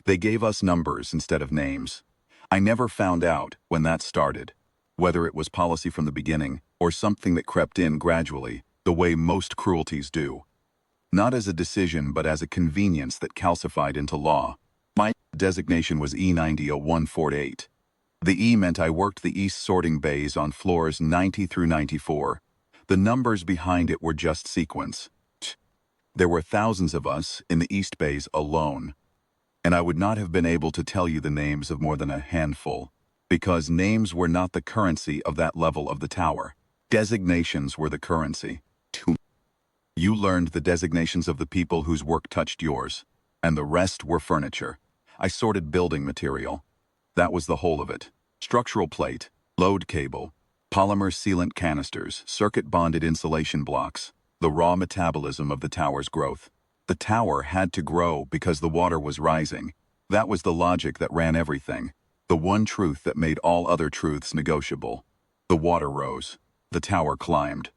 They gave us numbers instead of names. I never found out when that started, whether it was policy from the beginning or something that crept in gradually, the way most cruelties do. Not as a decision, but as a convenience that calcified into law. My designation was E900148. The E meant I worked the east sorting bays on floors 90 through 94. The numbers behind it were just sequence. There were thousands of us in the east bays alone, and I would not have been able to tell you the names of more than a handful, because names were not the currency of that level of the tower. Designations were the currency. You learned the designations of the people whose work touched yours, and the rest were furniture. I sorted building material. That was the whole of it. Structural plate, load cable, polymer sealant canisters, circuit-bonded insulation blocks, the raw metabolism of the tower's growth. The tower had to grow because the water was rising. That was the logic that ran everything. The one truth that made all other truths negotiable. The water rose. The tower climbed.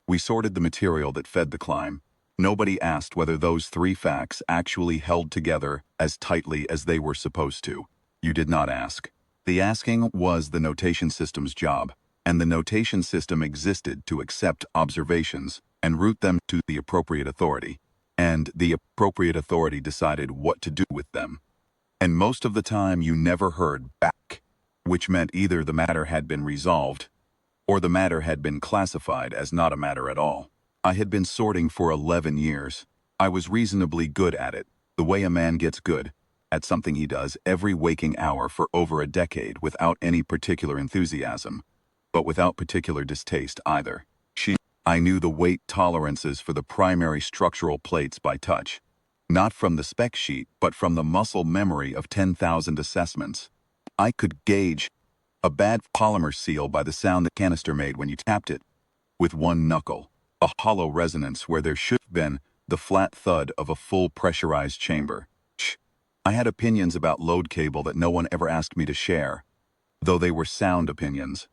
We sorted the material that fed the climb. Nobody asked whether those three facts actually held together as tightly as they were supposed to. You did not ask. The asking was the notation system's job, and the notation system existed to accept observations and route them to the appropriate authority. And the appropriate authority decided what to do with them. And most of the time you never heard back, which meant either the matter had been resolved or the matter had been classified as not a matter at all. I had been sorting for 11 years. I was reasonably good at it, the way a man gets good at something he does every waking hour for over a decade without any particular enthusiasm, but without particular distaste either. I knew the weight tolerances for the primary structural plates by touch, not from the spec sheet, but from the muscle memory of 10,000 assessments. I could gauge a bad polymer seal by the sound the canister made when you tapped it with one knuckle, a hollow resonance where there should have been the flat thud of a full pressurized chamber. I had opinions about load cable that no one ever asked me to share, though they were sound opinions.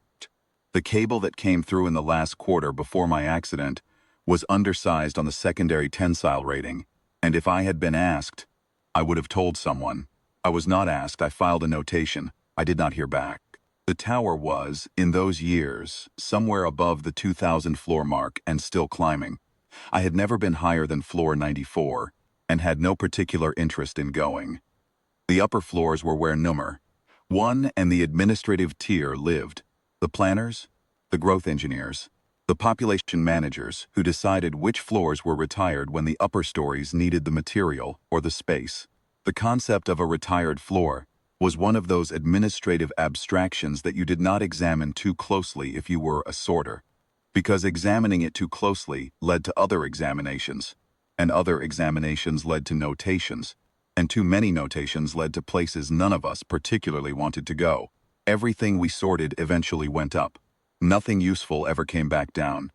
The cable that came through in the last quarter before my accident was undersized on the secondary tensile rating, and if I had been asked, I would have told someone. I was not asked. I filed a notation. I did not hear back. The tower was, in those years, somewhere above the 2,000 floor mark and still climbing. I had never been higher than floor 94 and had no particular interest in going. The upper floors were where number 1 and the administrative tier lived. The planners, the growth engineers, the population managers who decided which floors were retired when the upper stories needed the material or the space. The concept of a retired floor was one of those administrative abstractions that you did not examine too closely if you were a sorter, because examining it too closely led to other examinations, and other examinations led to notations, and too many notations led to places none of us particularly wanted to go. Everything we sorted eventually went up. Nothing useful ever came back down.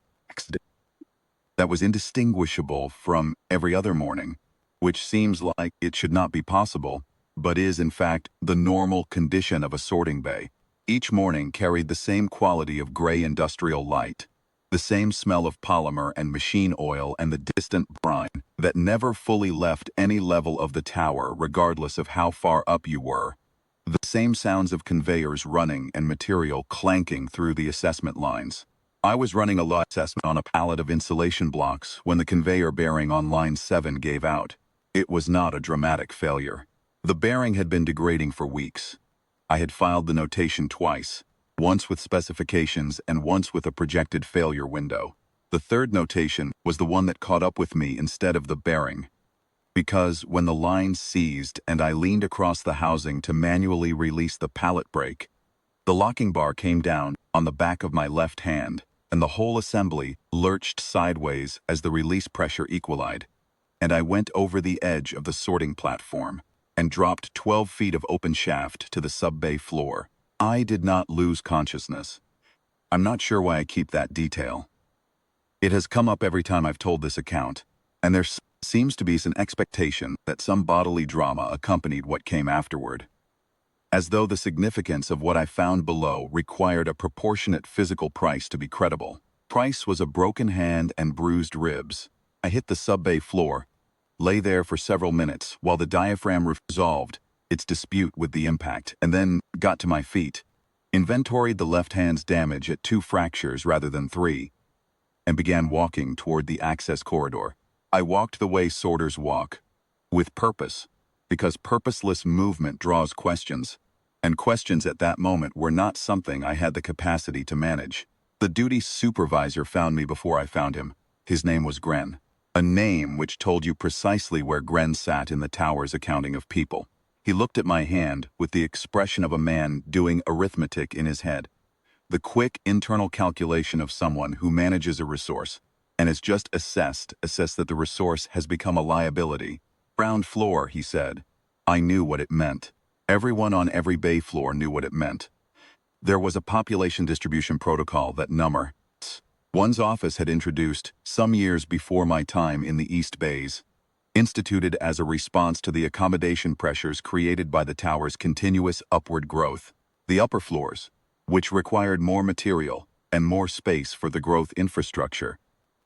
That was indistinguishable from every other morning, which seems like it should not be possible, but is in fact the normal condition of a sorting bay. Each morning carried the same quality of gray industrial light, the same smell of polymer and machine oil and the distant brine that never fully left any level of the tower regardless of how far up you were. The same sounds of conveyors running and material clanking through the assessment lines. I was running a lot assessment on a pallet of insulation blocks when the conveyor bearing on line 7 gave out. It was not a dramatic failure. The bearing had been degrading for weeks. I had filed the notation twice, once with specifications and once with a projected failure window. The third notation was the one that caught up with me instead of the bearing, because when the line seized and I leaned across the housing to manually release the pallet brake, the locking bar came down on the back of my left hand, and the whole assembly lurched sideways as the release pressure equalized, and I went over the edge of the sorting platform and dropped 12 feet of open shaft to the sub-bay floor. I did not lose consciousness. I'm not sure why I keep that detail. It has come up every time I've told this account, and there seems to be an expectation that some bodily drama accompanied what came afterward, as though the significance of what I found below required a proportionate physical price to be credible. Price was a broken hand and bruised ribs. I hit the sub-bay floor, lay there for several minutes while the diaphragm resolved, its dispute with the impact, and then got to my feet, inventoried the left hand's damage at 2 fractures rather than 3, and began walking toward the access corridor. I walked the way sorters walk, with purpose, because purposeless movement draws questions, and questions at that moment were not something I had the capacity to manage. The duty supervisor found me before I found him. His name was Gren, a name which told you precisely where Gren sat in the tower's accounting of people. He looked at my hand with the expression of a man doing arithmetic in his head, the quick internal calculation of someone who manages a resource and has just assessed that the resource has become a liability. Ground floor, he said. I knew what it meant. Everyone on every bay floor knew what it meant. There was a population distribution protocol that number one's office had introduced some years before my time in the East Bays, instituted as a response to the accommodation pressures created by the tower's continuous upward growth. The upper floors, which required more material and more space for the growth infrastructure,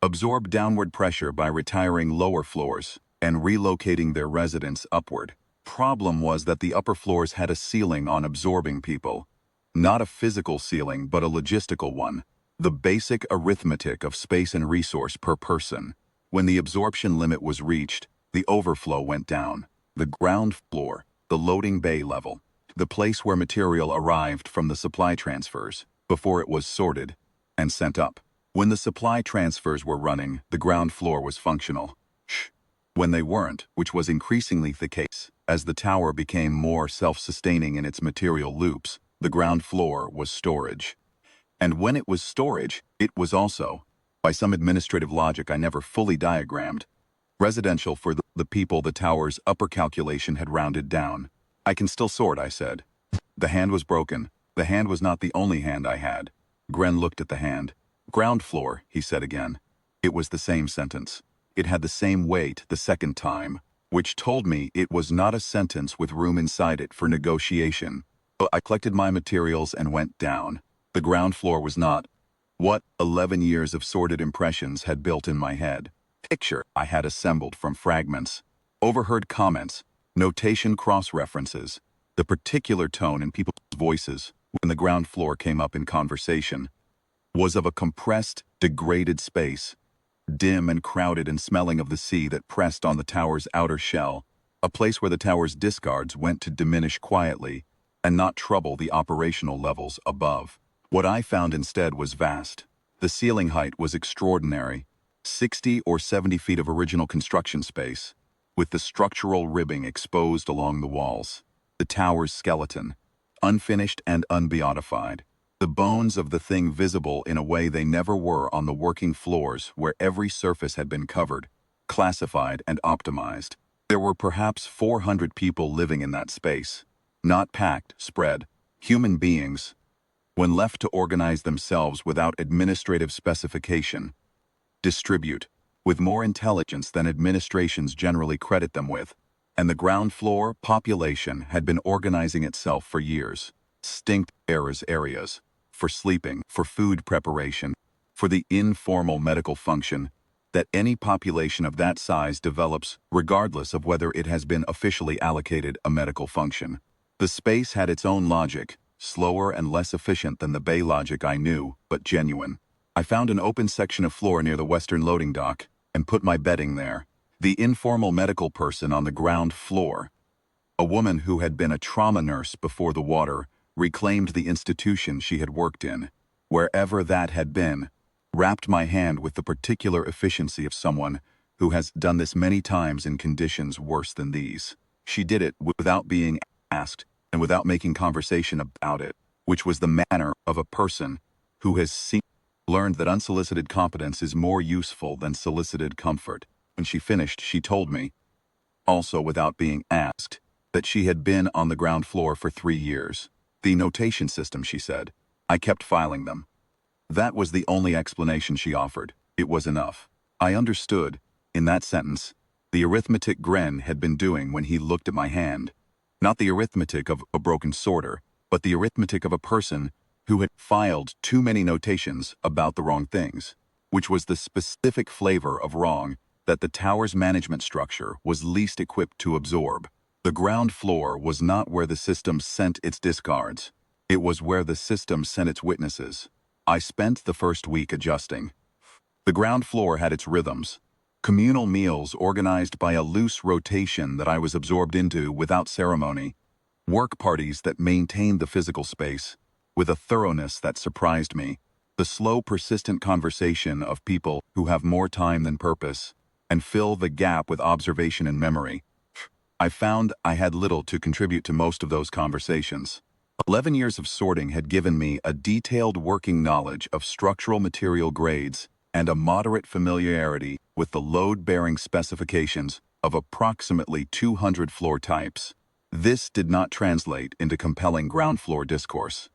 absorbed downward pressure by retiring lower floors and relocating their residents upward. Problem was that the upper floors had a ceiling on absorbing people. Not a physical ceiling, but a logistical one. The basic arithmetic of space and resource per person. When the absorption limit was reached, the overflow went down. The ground floor, the loading bay level, the place where material arrived from the supply transfers, before it was sorted and sent up. When the supply transfers were running, the ground floor was functional. When they weren't, which was increasingly the case, as the tower became more self-sustaining in its material loops, the ground floor was storage. And when it was storage, it was also, by some administrative logic I never fully diagrammed, residential for the people the tower's upper calculation had rounded down. I can still sort, I said. The hand was broken. The hand was not the only hand I had. Gren looked at the hand. Ground floor, he said again. It was the same sentence. It had the same weight the second time, which told me it was not a sentence with room inside it for negotiation. I collected my materials and went down. The ground floor was not what 11 years of sorted impressions had built in my head. Picture I had assembled from fragments, overheard comments, notation cross-references, the particular tone in people's voices when the ground floor came up in conversation was of a compressed, degraded space, dim and crowded and smelling of the sea that pressed on the tower's outer shell, a place where the tower's discards went to diminish quietly and not trouble the operational levels above. What I found instead was vast. The ceiling height was extraordinary, 60 or 70 feet of original construction space, with the structural ribbing exposed along the walls. The tower's skeleton, unfinished and unbeatified. The bones of the thing visible in a way they never were on the working floors where every surface had been covered, classified and optimized. There were perhaps 400 people living in that space, not packed, spread, human beings, when left to organize themselves without administrative specification, distribute, with more intelligence than administrations generally credit them with, and the ground floor population had been organizing itself for years. Distinct areas, for sleeping, for food preparation, for the informal medical function that any population of that size develops regardless of whether it has been officially allocated a medical function. The space had its own logic, slower and less efficient than the bay logic I knew, but genuine. I found an open section of floor near the western loading dock and put my bedding there. The informal medical person on the ground floor, a woman who had been a trauma nurse before the water, reclaimed the institution she had worked in, wherever that had been, wrapped my hand with the particular efficiency of someone who has done this many times in conditions worse than these. She did it without being asked and without making conversation about it, which was the manner of a person who has learned that unsolicited competence is more useful than solicited comfort. When she finished, she told me, also without being asked, that she had been on the ground floor for 3 years. The notation system, she said. I kept filing them. That was the only explanation she offered. It was enough. I understood, in that sentence, the arithmetic Gren had been doing when he looked at my hand. Not the arithmetic of a broken sorter, but the arithmetic of a person who had filed too many notations about the wrong things, which was the specific flavor of wrong that the tower's management structure was least equipped to absorb. The ground floor was not where the system sent its discards. It was where the system sent its witnesses. I spent the first week adjusting. The ground floor had its rhythms. Communal meals organized by a loose rotation that I was absorbed into without ceremony. Work parties that maintained the physical space with a thoroughness that surprised me. The slow, persistent conversation of people who have more time than purpose and fill the gap with observation and memory. I found I had little to contribute to most of those conversations. 11 years of sorting had given me a detailed working knowledge of structural material grades and a moderate familiarity with the load-bearing specifications of approximately 200 floor types. This did not translate into compelling ground floor discourse.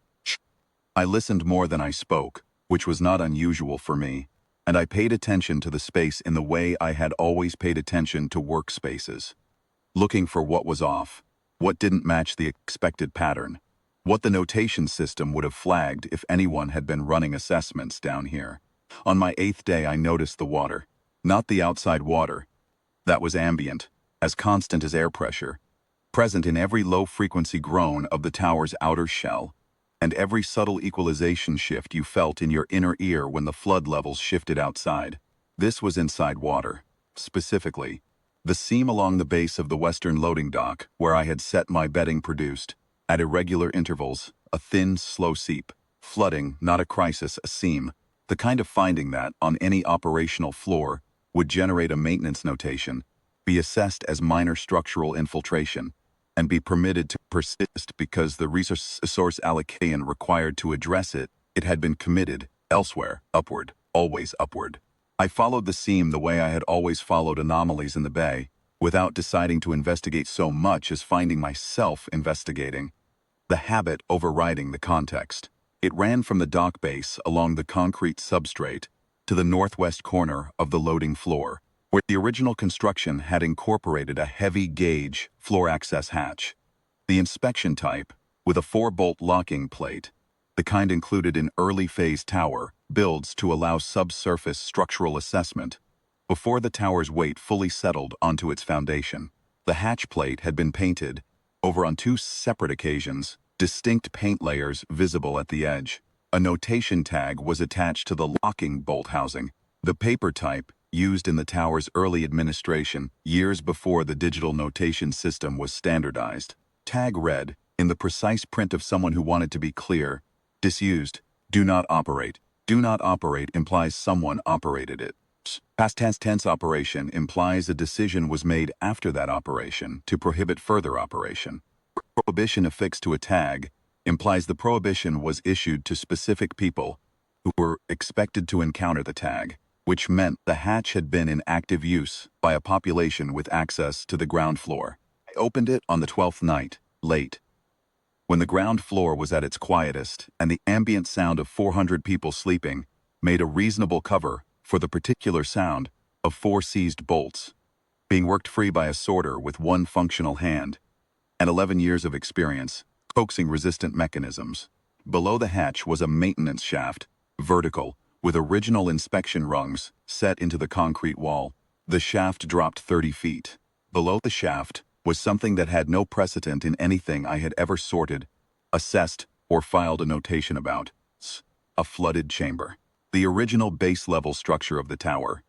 I listened more than I spoke, which was not unusual for me, and I paid attention to the space in the way I had always paid attention to workspaces. Looking for what was off, what didn't match the expected pattern, what the notation system would have flagged if anyone had been running assessments down here. On my 8th day I noticed the water. Not the outside water. That was ambient, as constant as air pressure, present in every low-frequency groan of the tower's outer shell, and every subtle equalization shift you felt in your inner ear when the flood levels shifted outside. This was inside water. Specifically, the seam along the base of the western loading dock, where I had set my bedding, produced, at irregular intervals, a thin, slow seep. Flooding, not a crisis, a seam. The kind of finding that, on any operational floor, would generate a maintenance notation, be assessed as minor structural infiltration, and be permitted to persist because the resource allocation required to address it had been committed elsewhere, upward, always upward. I followed the seam the way I had always followed anomalies in the bay, without deciding to investigate so much as finding myself investigating. The habit overriding the context. It ran from the dock base along the concrete substrate to the northwest corner of the loading floor, where the original construction had incorporated a heavy gauge floor access hatch. The inspection type, with a 4-bolt locking plate, the kind included in early phase tower builds to allow subsurface structural assessment, before the tower's weight fully settled onto its foundation. The hatch plate had been painted over on 2 separate occasions, distinct paint layers visible at the edge. A notation tag was attached to the locking bolt housing, the paper type used in the tower's early administration, years before the digital notation system was standardized. Tag read, in the precise print of someone who wanted to be clear, disused, do not operate. Do not operate implies someone operated it. Past tense operation implies a decision was made after that operation to prohibit further operation. Prohibition affixed to a tag implies the prohibition was issued to specific people who were expected to encounter the tag, which meant the hatch had been in active use by a population with access to the ground floor. I opened it on the 12th night, late, when the ground floor was at its quietest and the ambient sound of 400 people sleeping made a reasonable cover for the particular sound of 4 seized bolts, being worked free by a sorter with 1 functional hand, and 11 years of experience coaxing resistant mechanisms. Below the hatch was a maintenance shaft, vertical, with original inspection rungs set into the concrete wall. The shaft dropped 30 feet. Below the shaft was something that had no precedent in anything I had ever sorted, assessed, or filed a notation about. A flooded chamber. The original base-level structure of the tower.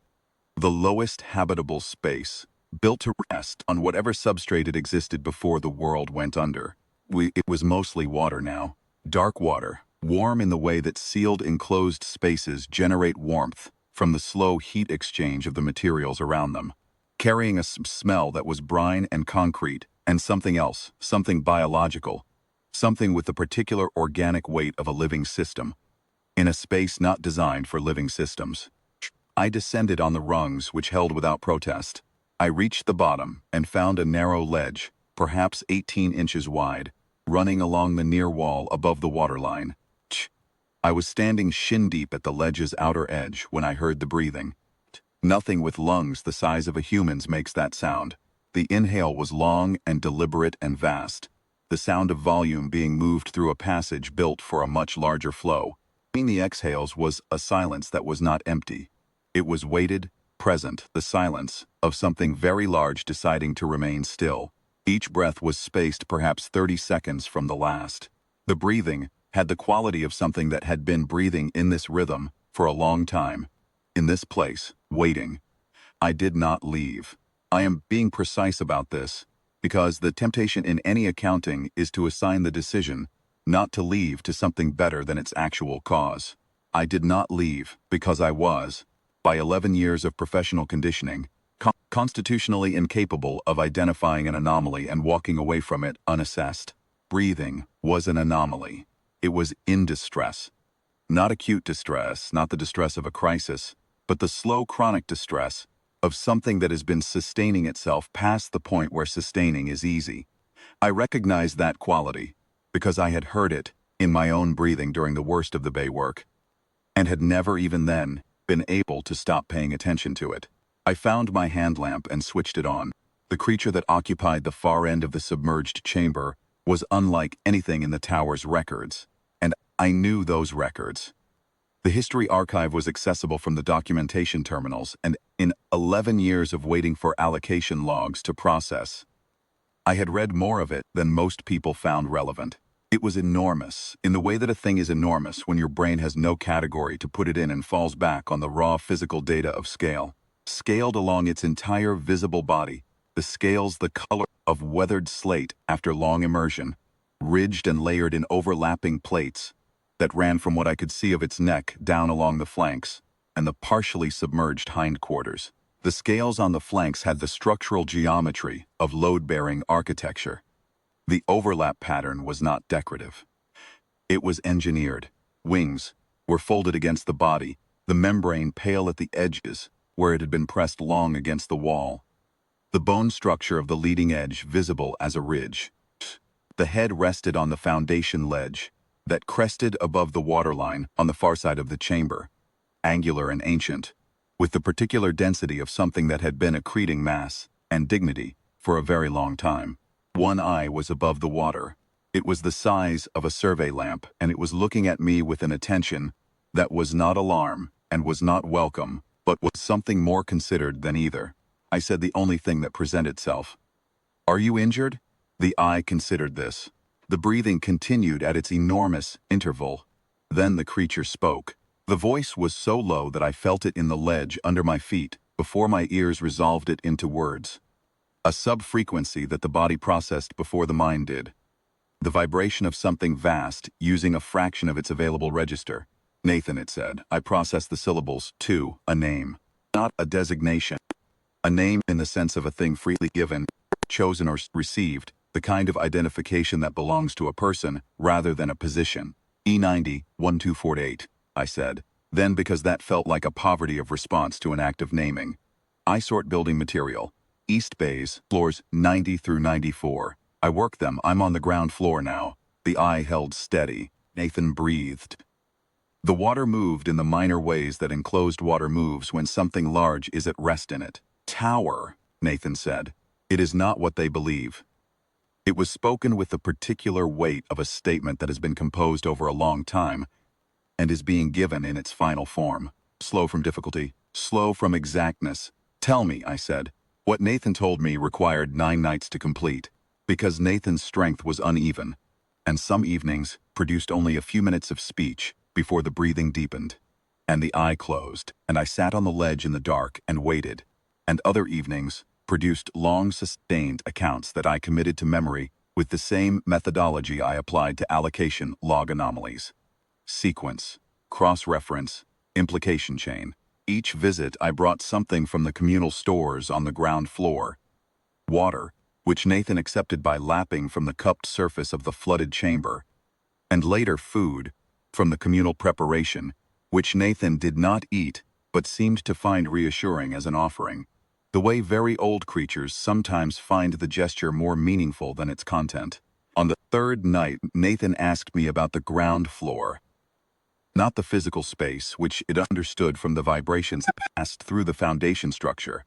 The lowest habitable space, built to rest on whatever substrate had existed before the world went under. It was mostly water now. Dark water, warm in the way that sealed enclosed spaces generate warmth from the slow heat exchange of the materials around them, carrying a smell that was brine and concrete and something else, something biological, something with the particular organic weight of a living system, in a space not designed for living systems. I descended on the rungs which held without protest. I reached the bottom and found a narrow ledge, perhaps 18 inches wide, running along the near wall above the waterline. I was standing shin-deep at the ledge's outer edge when I heard the breathing. Nothing with lungs the size of a human's makes that sound. The inhale was long and deliberate and vast, the sound of volume being moved through a passage built for a much larger flow. Between the exhales was a silence that was not empty. It was weighted, present, the silence of something very large deciding to remain still. Each breath was spaced perhaps 30 seconds from the last. The breathing had the quality of something that had been breathing in this rhythm for a long time. In this place, waiting. I did not leave. I am being precise about this, because the temptation in any accounting is to assign the decision not to leave to something better than its actual cause. I did not leave because I was, by 11 years of professional conditioning, constitutionally incapable of identifying an anomaly and walking away from it unassessed. Breathing was an anomaly. It was in distress. Not acute distress, not the distress of a crisis, but the slow chronic distress of something that has been sustaining itself past the point where sustaining is easy. I recognized that quality because I had heard it in my own breathing during the worst of the Bay work, and had never even then been able to stop paying attention to it. I found my hand lamp and switched it on. The creature that occupied the far end of the submerged chamber was unlike anything in the tower's records, and I knew those records. The history archive was accessible from the documentation terminals, and in 11 years of waiting for allocation logs to process, I had read more of it than most people found relevant. It was enormous, in the way that a thing is enormous when your brain has no category to put it in and falls back on the raw physical data of scale. Scaled along its entire visible body, the scales the color of weathered slate after long immersion, ridged and layered in overlapping plates that ran from what I could see of its neck down along the flanks and the partially submerged hindquarters. The scales on the flanks had the structural geometry of load-bearing architecture. The overlap pattern was not decorative. It was engineered. Wings were folded against the body, the membrane pale at the edges where it had been pressed long against the wall. The bone structure of the leading edge visible as a ridge. The head rested on the foundation ledge that crested above the waterline on the far side of the chamber, angular and ancient, with the particular density of something that had been accreting mass and dignity for a very long time. One eye was above the water. It was the size of a survey lamp, and it was looking at me with an attention that was not alarm and was not welcome, but was something more considered than either. I said the only thing that presented itself. "Are you injured?" The eye considered this. The breathing continued at its enormous interval. Then the creature spoke. The voice was so low that I felt it in the ledge under my feet before my ears resolved it into words. A sub-frequency that the body processed before the mind did. The vibration of something vast using a fraction of its available register. "Nathan," it said, "I process the syllables to a name, not a designation. A name in the sense of a thing freely given, chosen or received, the kind of identification that belongs to a person rather than a position." E90, 1248, I said. Then, because that felt like a poverty of response to an act of naming. "I sort building material. East bays, floors 90 through 94. I work them, I'm on the ground floor now." The eye held steady. Nathan breathed. The water moved in the minor ways that enclosed water moves when something large is at rest in it. "Tower," Nathan said. "It is not what they believe." It was spoken with the particular weight of a statement that has been composed over a long time and is being given in its final form. Slow from difficulty, slow from exactness. "Tell me," I said. What Nathan told me required 9 nights to complete, because Nathan's strength was uneven, and some evenings produced only a few minutes of speech before the breathing deepened, and the eye closed, and I sat on the ledge in the dark and waited, and other evenings produced long sustained accounts that I committed to memory with the same methodology I applied to allocation log anomalies. Sequence, cross-reference, implication chain. Each visit I brought something from the communal stores on the ground floor. Water, which Nathan accepted by lapping from the cupped surface of the flooded chamber, and later food, from the communal preparation, which Nathan did not eat but seemed to find reassuring as an offering. The way very old creatures sometimes find the gesture more meaningful than its content. On the third night, Nathan asked me about the ground floor. Not the physical space, which it understood from the vibrations that passed through the foundation structure,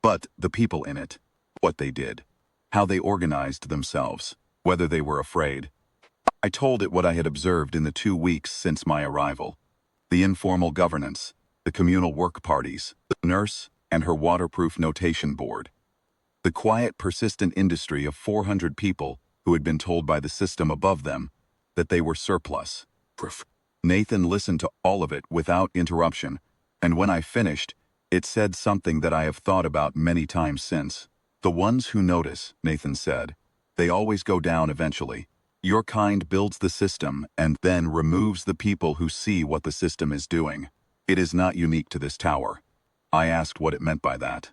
but the people in it, what they did, how they organized themselves, whether they were afraid. I told it what I had observed in the 2 weeks since my arrival. The informal governance, the communal work parties, the nurse and her waterproof notation board. The The quiet, persistent industry of 400 people who had been told by the system above them that they were surplus. Nathan listened to all of it without interruption, and when I finished, it said something that I have thought about many times since. The ones who notice, Nathan said, they always go down eventually. Your kind builds the system and then removes the people who see what the system is doing. It is not unique to this tower. I asked what it meant by that.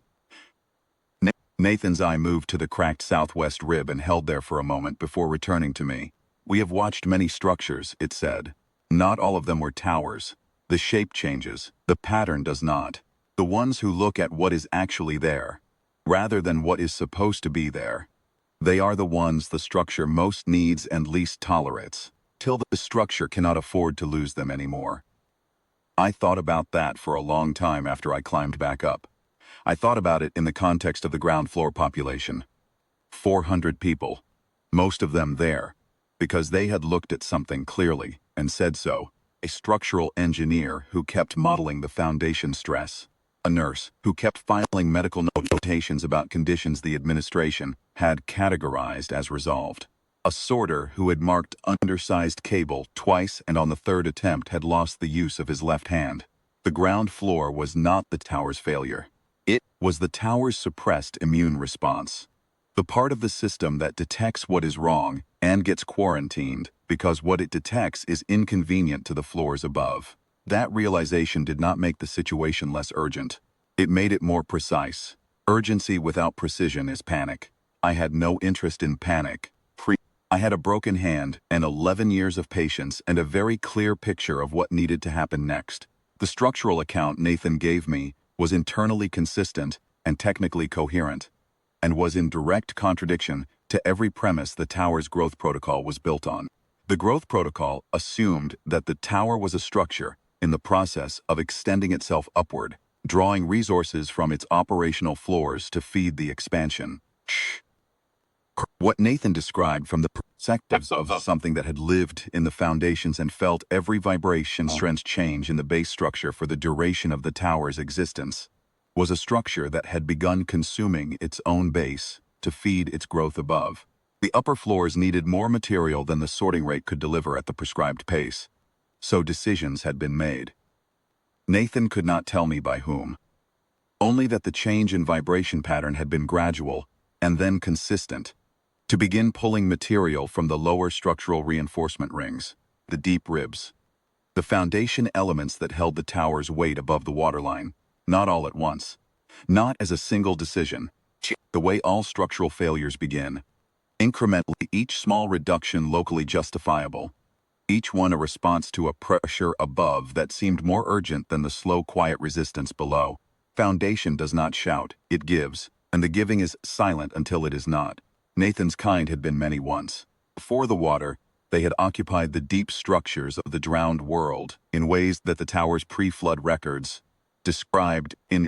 Nathan's eye moved to the cracked southwest rib and held there for a moment before returning to me. We have watched many structures, it said. Not all of them were towers. The shape changes, the pattern does not. The ones who look at what is actually there, rather than what is supposed to be there, they are the ones the structure most needs and least tolerates, till the structure cannot afford to lose them anymore. I thought about that for a long time after I climbed back up. I thought about it in the context of the ground floor population. 400 people, most of them there, because they had looked at something clearly and said so. A structural engineer who kept modeling the foundation stress. A nurse who kept filing medical notations about conditions the administration had categorized as resolved. A sorter who had marked undersized cable twice and on the third attempt had lost the use of his left hand. The ground floor was not the tower's failure. It was the tower's suppressed immune response. The part of the system that detects what is wrong and gets quarantined because what it detects is inconvenient to the floors above. That realization did not make the situation less urgent. It made it more precise. Urgency without precision is panic. I had no interest in panic. I had a broken hand and 11 years of patience and a very clear picture of what needed to happen next. The structural account Nathan gave me was internally consistent and technically coherent, and was in direct contradiction to every premise the tower's growth protocol was built on. The growth protocol assumed that the tower was a structure in the process of extending itself upward, drawing resources from its operational floors to feed the expansion. What Nathan described from the perspectives of something that had lived in the foundations and felt every vibration strength change in the base structure for the duration of the tower's existence was a structure that had begun consuming its own base to feed its growth above. The upper floors needed more material than the sorting rate could deliver at the prescribed pace, so decisions had been made. Nathan could not tell me by whom. Only that the change in vibration pattern had been gradual and then consistent, to begin pulling material from the lower structural reinforcement rings, the deep ribs, the foundation elements that held the tower's weight above the waterline, not all at once, not as a single decision, the way all structural failures begin, incrementally, each small reduction locally justifiable, each one a response to a pressure above that seemed more urgent than the slow, quiet resistance below. Foundation does not shout, it gives, and the giving is silent until it is not. Nathan's kind had been many once. Before the water, they had occupied the deep structures of the drowned world in ways that the tower's pre-flood records described in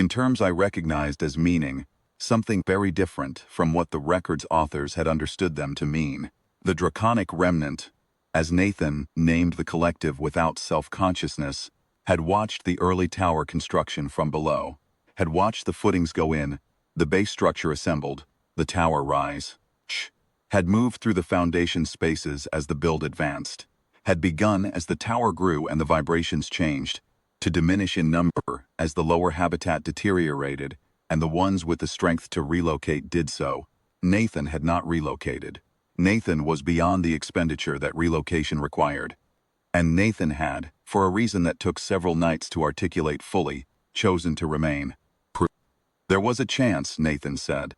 terms I recognized as meaning something very different from what the record's authors had understood them to mean. The draconic remnant, as Nathan named the collective without self-consciousness, had watched the early tower construction from below, had watched the footings go in, the base structure assembled, the tower rise, had moved through the foundation spaces as the build advanced, had begun as the tower grew and the vibrations changed, to diminish in number as the lower habitat deteriorated and the ones with the strength to relocate did so. Nathan had not relocated. Nathan was beyond the expenditure that relocation required. And Nathan had, for a reason that took several nights to articulate fully, chosen to remain. There was a chance, Nathan said.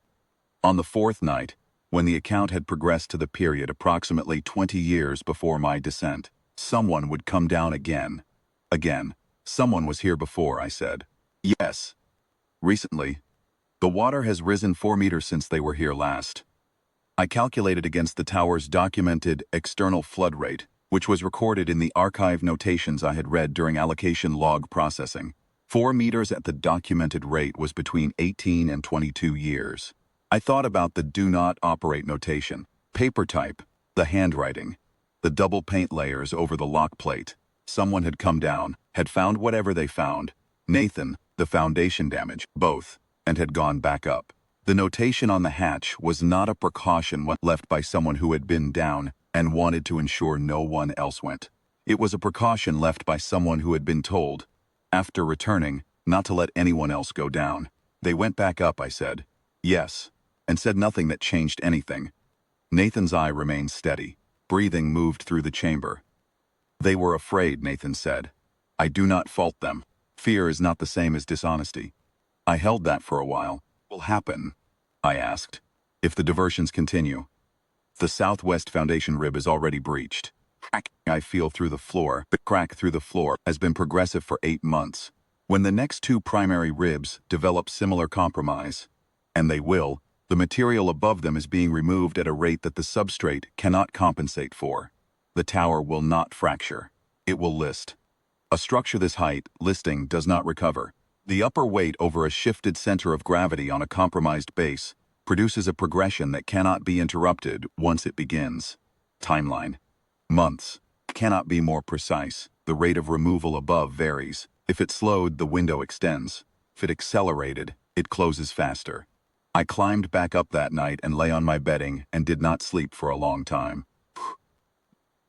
On the fourth night, when the account had progressed to the period approximately 20 years before my descent, someone would come down again. Again. Someone was here before, I said. Yes. Recently. The water has risen 4 meters since they were here last. I calculated against the tower's documented external flood rate, which was recorded in the archive notations I had read during allocation log processing. 4 meters at the documented rate was between 18 and 22 years. I thought about the do not operate notation, paper type, the handwriting, the double paint layers over the lock plate. Someone had come down, had found whatever they found, Nathan, the foundation damage, both, and had gone back up. The notation on the hatch was not a precaution left by someone who had been down and wanted to ensure no one else went. It was a precaution left by someone who had been told, after returning, not to let anyone else go down. They went back up, I said. Yes, and said nothing that changed anything. Nathan's eye remained steady. Breathing moved through the chamber. They were afraid, Nathan said. I do not fault them. Fear is not the same as dishonesty. I held that for a while. What will happen? I asked. If the diversions continue. The southwest foundation rib is already breached. Crack I feel through the floor, but crack through the floor has been progressive for 8 months. When the next 2 primary ribs develop similar compromise, and they will, the material above them is being removed at a rate that the substrate cannot compensate for. The tower will not fracture. It will list. A structure this height, listing, does not recover. The upper weight over a shifted center of gravity on a compromised base produces a progression that cannot be interrupted once it begins. Timeline. Months. Cannot be more precise. The rate of removal above varies. If it slowed, the window extends. If it accelerated, it closes faster. I climbed back up that night and lay on my bedding and did not sleep for a long time.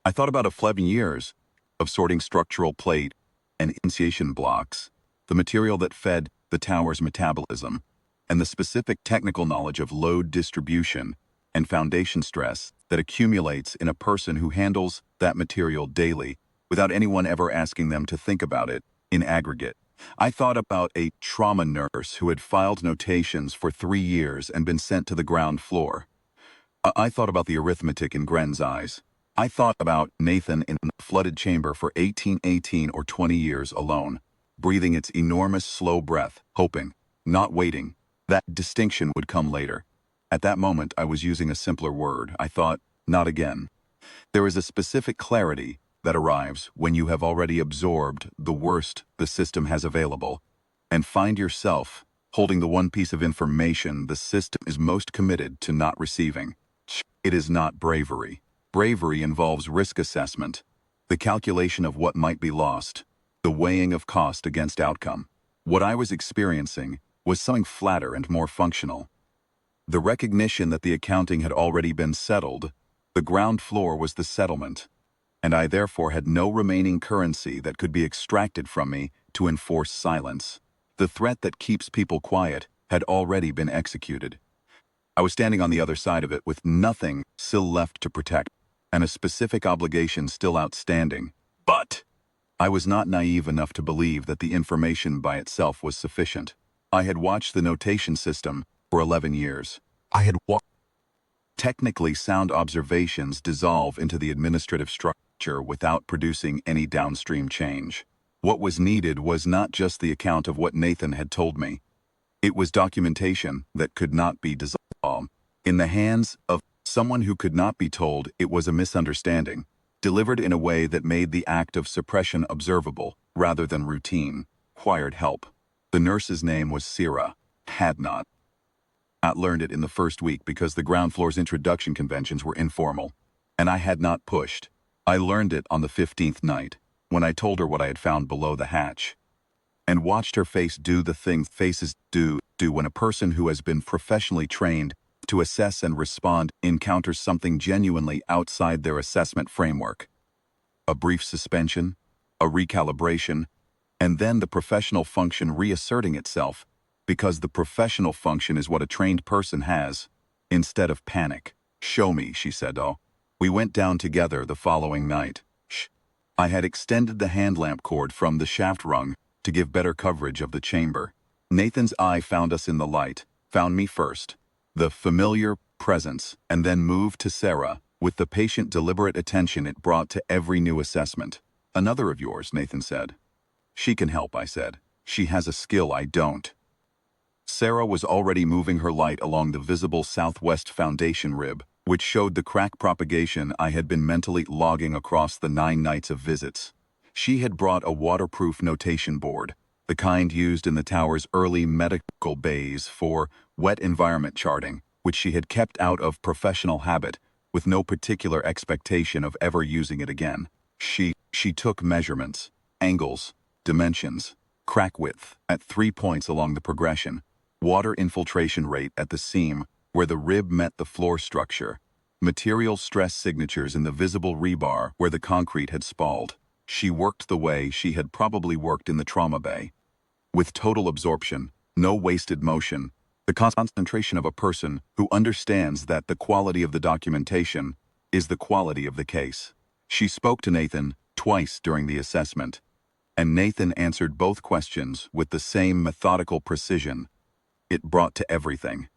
I thought about 11 years of sorting structural plate and initiation blocks, the material that fed the tower's metabolism, and the specific technical knowledge of load distribution and foundation stress that accumulates in a person who handles that material daily without anyone ever asking them to think about it in aggregate. I thought about a trauma nurse who had filed notations for 3 years and been sent to the ground floor. I thought about the arithmetic in Gren's eyes. I thought about Nathan in the flooded chamber for 18 or 20 years alone, breathing its enormous slow breath, hoping, not waiting, that distinction would come later. At that moment, I was using a simpler word. I thought, not again. There is a specific clarity that arrives when you have already absorbed the worst the system has available, and find yourself holding the one piece of information the system is most committed to not receiving. It is not bravery. Bravery involves risk assessment, the calculation of what might be lost, the weighing of cost against outcome. What I was experiencing was something flatter and more functional. The recognition that the accounting had already been settled, the ground floor was the settlement, and I therefore had no remaining currency that could be extracted from me to enforce silence. The threat that keeps people quiet had already been executed. I was standing on the other side of it with nothing still left to protect, and a specific obligation still outstanding. But I was not naive enough to believe that the information by itself was sufficient. I had watched the notation system for 11 years. I had watched technically sound observations dissolve into the administrative structure without producing any downstream change. What was needed was not just the account of what Nathan had told me. It was documentation that could not be dissolved. In the hands of someone who could not be told it was a misunderstanding, delivered in a way that made the act of suppression observable rather than routine, required help. The nurse's name was Sira. Had not learned it in the first week because the ground floor's introduction conventions were informal, and I had not pushed. I learned it on the 15th night, when I told her what I had found below the hatch, and watched her face do the thing faces do when a person who has been professionally trained to assess and respond encounters something genuinely outside their assessment framework. A brief suspension, a recalibration, and then the professional function reasserting itself, because the professional function is what a trained person has, instead of panic. Show me, she said. Oh. We went down together the following night. I had extended the hand lamp cord from the shaft rung to give better coverage of the chamber. Nathan's eye found us in the light, found me first, the familiar presence, and then moved to Sarah with the patient deliberate attention it brought to every new assessment. Another of yours, Nathan said. She can help, I said. She has a skill I don't. Sarah was already moving her light along the visible southwest foundation rib, which showed the crack propagation I had been mentally logging across the 9 nights of visits. She had brought a waterproof notation board, the kind used in the tower's early medical bays for wet environment charting, which she had kept out of professional habit, with no particular expectation of ever using it again. She took measurements, angles, dimensions, crack width, at 3 points along the progression, water infiltration rate at the seam where the rib met the floor structure, material stress signatures in the visible rebar where the concrete had spalled. She worked the way she had probably worked in the trauma bay. With total absorption, no wasted motion, the concentration of a person who understands that the quality of the documentation is the quality of the case. She spoke to Nathan twice during the assessment, and Nathan answered both questions with the same methodical precision it brought to everything.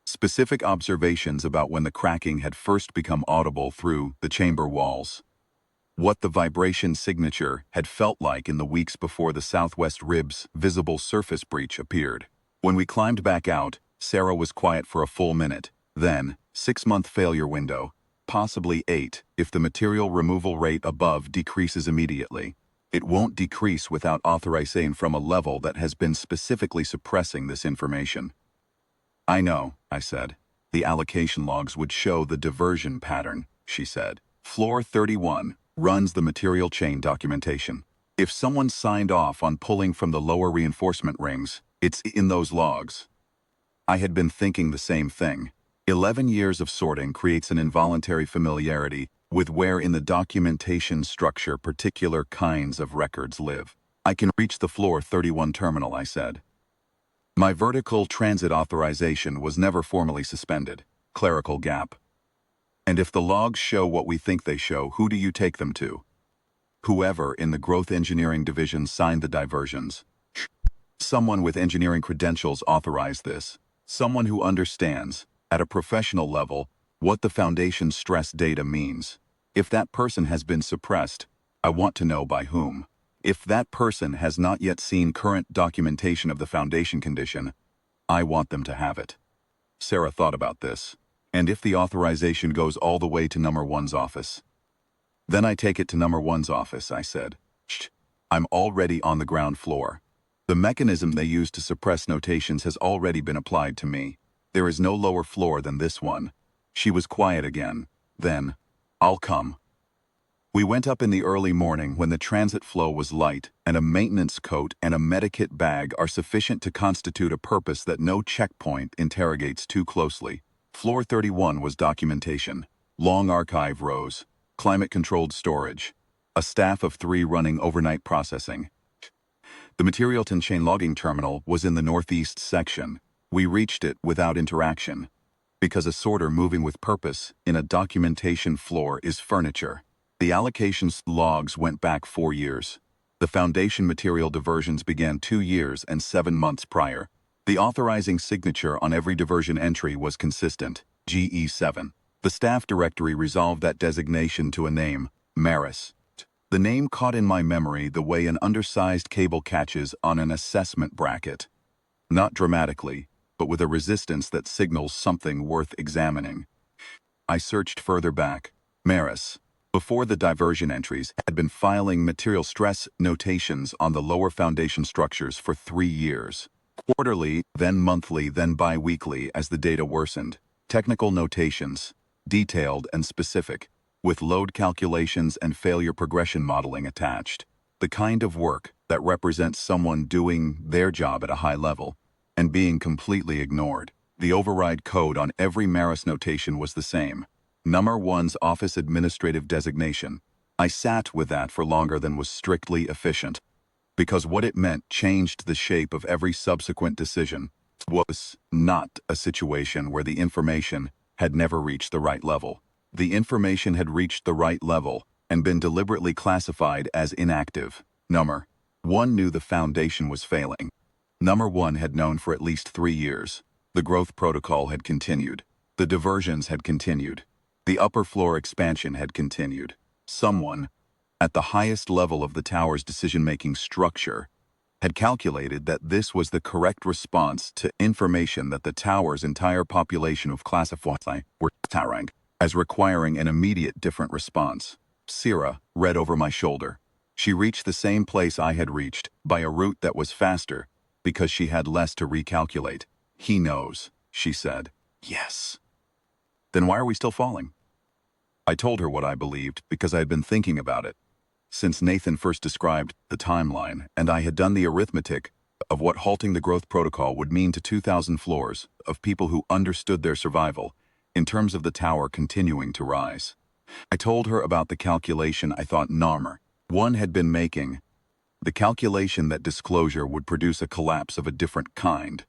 Specific observations about when the cracking had first become audible through the chamber walls. What the vibration signature had felt like in the weeks before the southwest rib's visible surface breach appeared. When we climbed back out, Sarah was quiet for a full minute. Then, 6-month failure window, possibly 8 if the material removal rate above decreases immediately. It won't decrease without authorization from a level that has been specifically suppressing this information. I know, I said. The allocation logs would show the diversion pattern, she said. Floor 31 runs the material chain documentation. If someone signed off on pulling from the lower reinforcement rings, it's in those logs. I had been thinking the same thing. 11 years of sorting creates an involuntary familiarity with where in the documentation structure particular kinds of records live. I can reach the floor 31 terminal, I said. My vertical transit authorization was never formally suspended. Clerical gap. And if the logs show what we think they show, who do you take them to? Whoever in the growth engineering division signed the diversions. Someone with engineering credentials authorized this. Someone who understands, at a professional level, what the foundation stress data means. If that person has been suppressed, I want to know by whom. If that person has not yet seen current documentation of the foundation condition, I want them to have it. Sarah thought about this. And if the authorization goes all the way to number 1's office? Then I take it to number 1's office, I said. Shh. I'm already on the ground floor. The mechanism they use to suppress notations has already been applied to me. There is no lower floor than this one. She was quiet again. Then, I'll come. We went up in the early morning when the transit flow was light, and a maintenance coat and a medikit bag are sufficient to constitute a purpose that no checkpoint interrogates too closely. Floor 31 was documentation, long archive rows, climate-controlled storage, a staff of 3 running overnight processing. The material chain logging terminal was in the northeast section. We reached it without interaction, because a sorter moving with purpose in a documentation floor is furniture. The allocations logs went back 4 years. The foundation material diversions began 2 years and 7 months prior. The authorizing signature on every diversion entry was consistent, GE7. The staff directory resolved that designation to a name, Maris. The name caught in my memory the way an undersized cable catches on an assessment bracket. Not dramatically, but with a resistance that signals something worth examining. I searched further back. Maris, before the diversion entries, had been filing material stress notations on the lower foundation structures for 3 years. Quarterly, then monthly, then bi-weekly as the data worsened. Technical notations, detailed and specific, with load calculations and failure progression modeling attached. The kind of work that represents someone doing their job at a high level and being completely ignored. The override code on every Maris notation was the same. Number 1's office administrative designation. I sat with that for longer than was strictly efficient, because what it meant changed the shape of every subsequent decision. It was not a situation where the information had never reached the right level. The information had reached the right level and been deliberately classified as inactive. Number 1 knew the foundation was failing. Number 1 had known for at least 3 years. The growth protocol had continued. The diversions had continued. The upper floor expansion had continued. Someone, at the highest level of the tower's decision-making structure, had calculated that this was the correct response to information that the tower's entire population of classified were towering as requiring an immediate different response. Sarah read over my shoulder. She reached the same place I had reached, by a route that was faster, because she had less to recalculate. He knows, she said. Yes. Then why are we still falling? I told her what I believed because I had been thinking about it. Since Nathan first described the timeline and I had done the arithmetic of what halting the growth protocol would mean to 2,000 floors of people who understood their survival in terms of the tower continuing to rise. I told her about the calculation I thought number one had been making, the calculation that disclosure would produce a collapse of a different kind,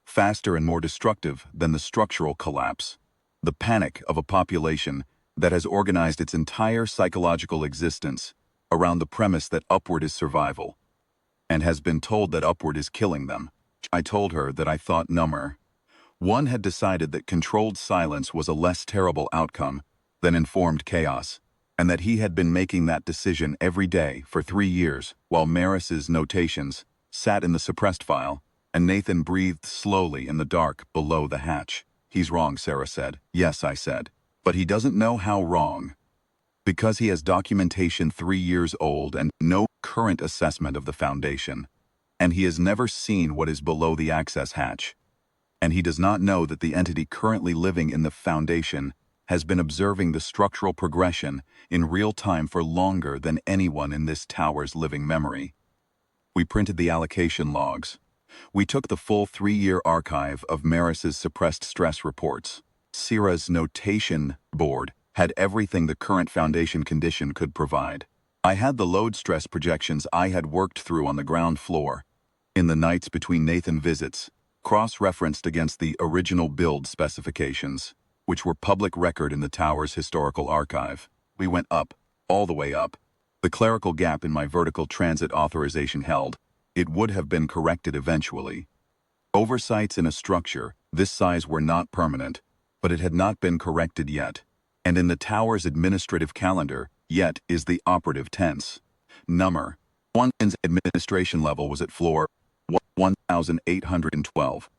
faster and more destructive than the structural collapse, the panic of a population that has organized its entire psychological existence around the premise that upward is survival, and has been told that upward is killing them. I told her that I thought number one had decided that controlled silence was a less terrible outcome than informed chaos, and that he had been making that decision every day for 3 years while Maris's notations sat in the suppressed file, and Nathan breathed slowly in the dark below the hatch. He's wrong, Sarah said. Yes, I said. But he doesn't know how wrong. Because he has documentation 3 years old and no current assessment of the foundation, and he has never seen what is below the access hatch, and he does not know that the entity currently living in the foundation has been observing the structural progression in real time for longer than anyone in this tower's living memory. We printed the allocation logs. We took the full 3-year archive of Maris's suppressed stress reports. Sarah's notation board had everything the current foundation condition could provide. I had the load stress projections I had worked through on the ground floor, in the nights between Nathan visits, cross-referenced against the original build specifications, which were public record in the tower's historical archive. We went up, all the way up. The clerical gap in my vertical transit authorization held. It would have been corrected eventually. Oversights in a structure this size were not permanent, but it had not been corrected yet. And in the tower's administrative calendar, yet is the operative tense. Number 1's administration level was at floor 1,812.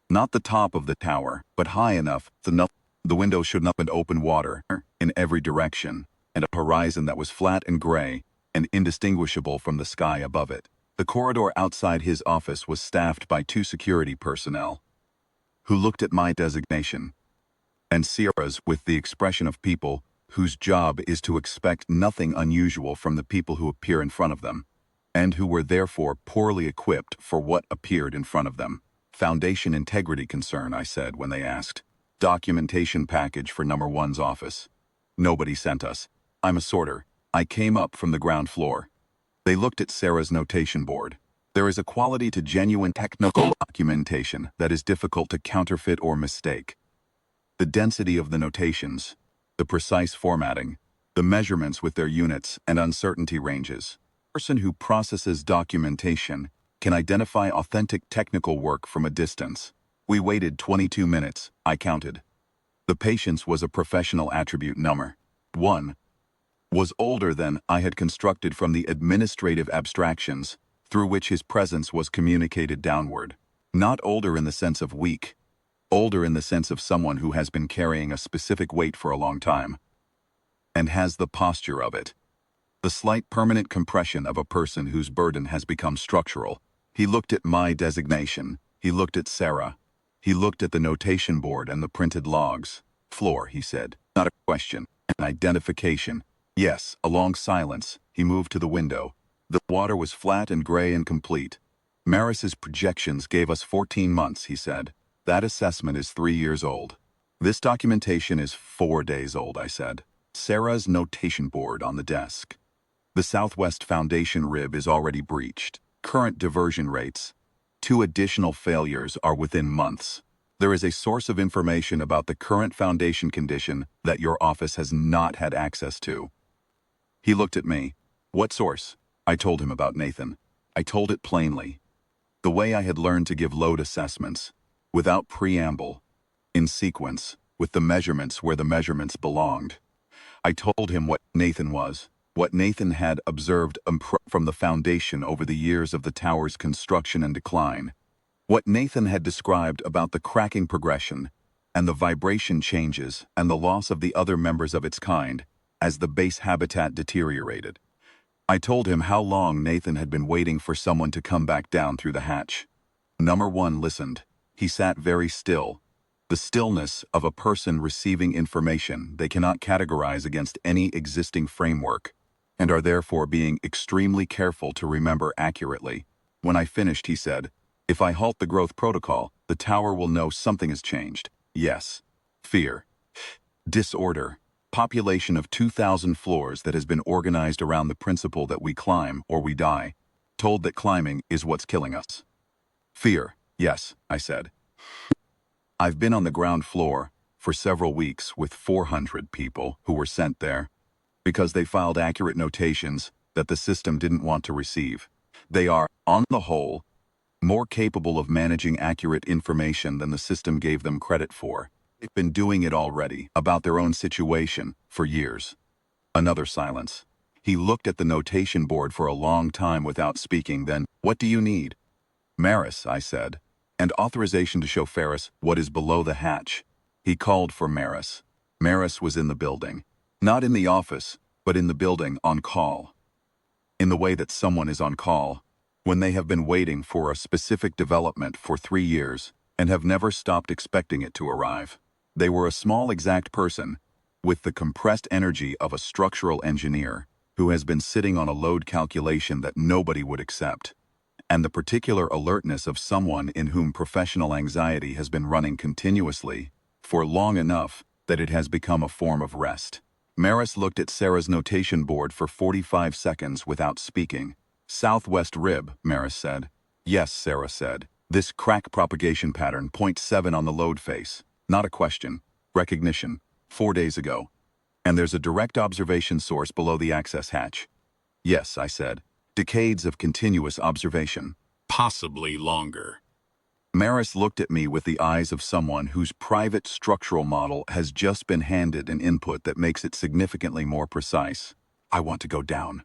Not the top of the tower, but high enough so the window should not have open water in every direction, and a horizon that was flat and gray and indistinguishable from the sky above it. The corridor outside his office was staffed by 2 security personnel, who looked at my designation, and Sierra's with the expression of people whose job is to expect nothing unusual from the people who appear in front of them, and who were therefore poorly equipped for what appeared in front of them. Foundation integrity concern, I said when they asked. Documentation package for number 1's office. Nobody sent us. I'm a sorter. I came up from the ground floor. They looked at Sarah's notation board. There is a quality to genuine technical documentation that is difficult to counterfeit or mistake. The density of the notations, the precise formatting, the measurements with their units and uncertainty ranges. A person who processes documentation can identify authentic technical work from a distance. We waited 22 minutes, I counted. The patience was a professional attribute number 1. Was older than I had constructed from the administrative abstractions through which his presence was communicated downward. Not older in the sense of weak, older in the sense of someone who has been carrying a specific weight for a long time, and has the posture of it. The slight permanent compression of a person whose burden has become structural. He looked at my designation. He looked at Sarah. He looked at the notation board and the printed logs. Floor, he said. Not a question. An identification. Yes, a long silence. He moved to the window. The water was flat and gray and complete. Maris's projections gave us 14 months, he said. That assessment is 3 years old. This documentation is 4 days old, I said. Sarah's notation board on the desk. The Southwest Foundation rib is already breached. Current diversion rates. 2 additional failures are within months. There is a source of information about the current foundation condition that your office has not had access to. He looked at me. What source? I told him about Nathan. I told it plainly. The way I had learned to give load assessments, without preamble, in sequence, with the measurements where the measurements belonged. I told him what Nathan was, what Nathan had observed from the foundation over the years of the tower's construction and decline, what Nathan had described about the cracking progression and the vibration changes and the loss of the other members of its kind as the base habitat deteriorated. I told him how long Nathan had been waiting for someone to come back down through the hatch. Number 1 listened. He sat very still, the stillness of a person receiving information they cannot categorize against any existing framework, and are therefore being extremely careful to remember accurately. When I finished, he said, "If I halt the growth protocol, the tower will know something has changed. Yes. Fear. Disorder. Population of 2,000 floors that has been organized around the principle that we climb or we die. Told that climbing is what's killing us." Fear. Yes, I said. I've been on the ground floor for several weeks with 400 people who were sent there because they filed accurate notations that the system didn't want to receive. They are, on the whole, more capable of managing accurate information than the system gave them credit for. They've been doing it already, about their own situation, for years. Another silence. He looked at the notation board for a long time without speaking, then, "What do you need?" "Maris," I said, "and authorization to show Ferris what is below the hatch." He called for Maris. Maris was in the building. Not in the office, but in the building, on call. In the way that someone is on call, when they have been waiting for a specific development for 3 years and have never stopped expecting it to arrive. They were a small exact person, with the compressed energy of a structural engineer who has been sitting on a load calculation that nobody would accept, and the particular alertness of someone in whom professional anxiety has been running continuously for long enough that it has become a form of rest. Maris looked at Sarah's notation board for 45 seconds without speaking. "Southwest rib," Maris said. "Yes," Sarah said. "This crack propagation pattern, .7 on the load face. Not a question. Recognition. 4 days ago. And there's a direct observation source below the access hatch." "Yes," I said. "Decades of continuous observation." "Possibly longer." Maris looked at me with the eyes of someone whose private structural model has just been handed an input that makes it significantly more precise. "I want to go down.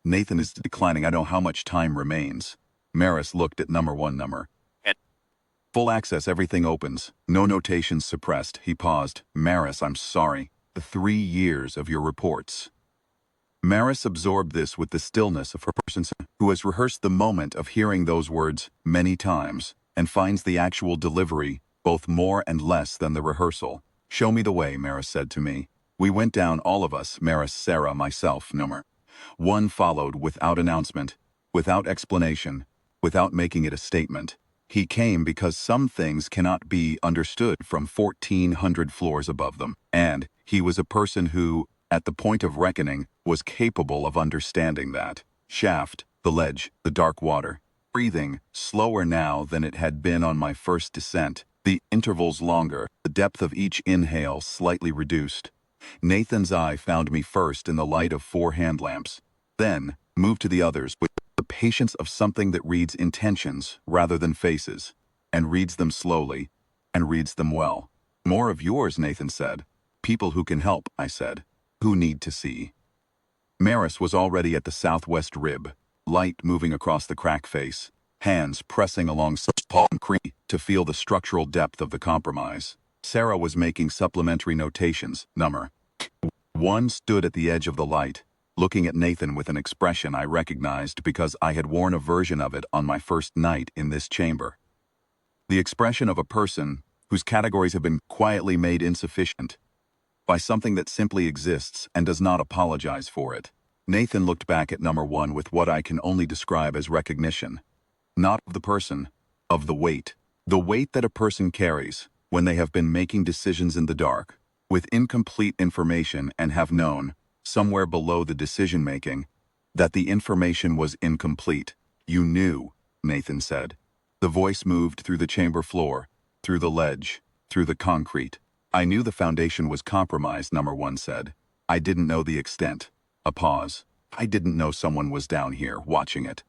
Nathan is declining. I know how much time remains." Maris looked at number 1 number. "Full access, everything opens. No notations suppressed." He paused. "Maris, I'm sorry. The 3 years of your reports." Maris absorbed this with the stillness of her person who has rehearsed the moment of hearing those words many times and finds the actual delivery both more and less than the rehearsal. "Show me the way," Maris said to me. We went down, all of us, Maris, Sarah, myself, number 1 followed without announcement, without explanation, without making it a statement. He came because some things cannot be understood from 1,400 floors above them, and he was a person who, at the point of reckoning, was capable of understanding that. Shaft, the ledge, the dark water. Breathing, slower now than it had been on my first descent. The intervals longer, the depth of each inhale slightly reduced. Nathan's eye found me first in the light of 4 hand lamps. Then, moved to the others with the patience of something that reads intentions rather than faces, and reads them slowly, and reads them well. "More of yours," Nathan said. "People who can help," I said. "Who need to see." Maris was already at the southwest rib, light moving across the crack face, hands pressing along palm cream to feel the structural depth of the compromise. Sarah was making supplementary notations. Number 1 stood at the edge of the light, looking at Nathan with an expression I recognized because I had worn a version of it on my first night in this chamber. The expression of a person whose categories have been quietly made insufficient by something that simply exists and does not apologize for it. Nathan looked back at number 1 with what I can only describe as recognition. Not of the person, of the weight. The weight that a person carries when they have been making decisions in the dark, with incomplete information and have known, somewhere below the decision-making, that the information was incomplete. "You knew," Nathan said. The voice moved through the chamber floor, through the ledge, through the concrete. "I knew the foundation was compromised," number 1 said. "I didn't know the extent." A pause. "I didn't know someone was down here, watching it."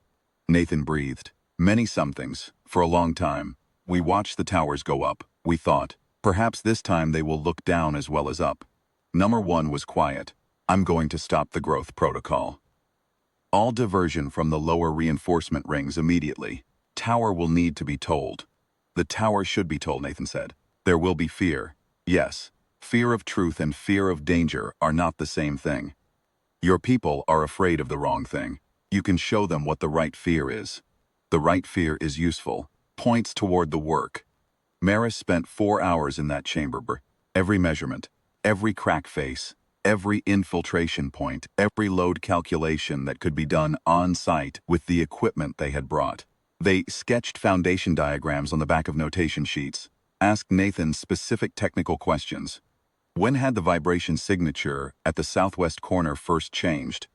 Nathan breathed. "Many somethings, for a long time. We watched the towers go up. We thought, perhaps this time they will look down as well as up." Number 1 was quiet. "I'm going to stop the growth protocol. All diversion from the lower reinforcement rings immediately. Tower will need to be told." "The tower should be told," Nathan said. "There will be fear. Yes, fear of truth and fear of danger are not the same thing. Your people are afraid of the wrong thing. You can show them what the right fear is. The right fear is useful, points toward the work." Maris spent 4 hours in that chamber. Every measurement, every crack face, every infiltration point, every load calculation that could be done on site with the equipment they had brought. They sketched foundation diagrams on the back of notation sheets, asked Nathan specific technical questions. When had the vibration signature at the southwest corner first changed?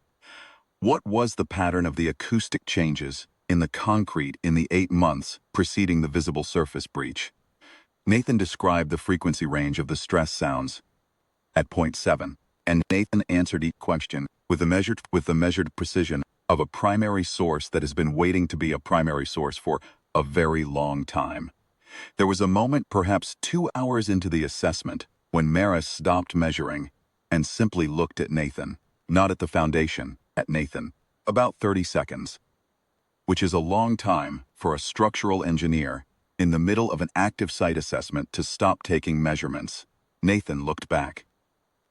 What was the pattern of the acoustic changes in the concrete in the 8 months preceding the visible surface breach? Nathan described the frequency range of the stress sounds at point 7, and Nathan answered each question with the measured precision of a primary source that has been waiting to be a primary source for a very long time. There was a moment, perhaps 2 hours into the assessment, when Maris stopped measuring and simply looked at Nathan, not at the foundation, at Nathan. About 30 seconds, which is a long time for a structural engineer in the middle of an active site assessment to stop taking measurements. Nathan looked back.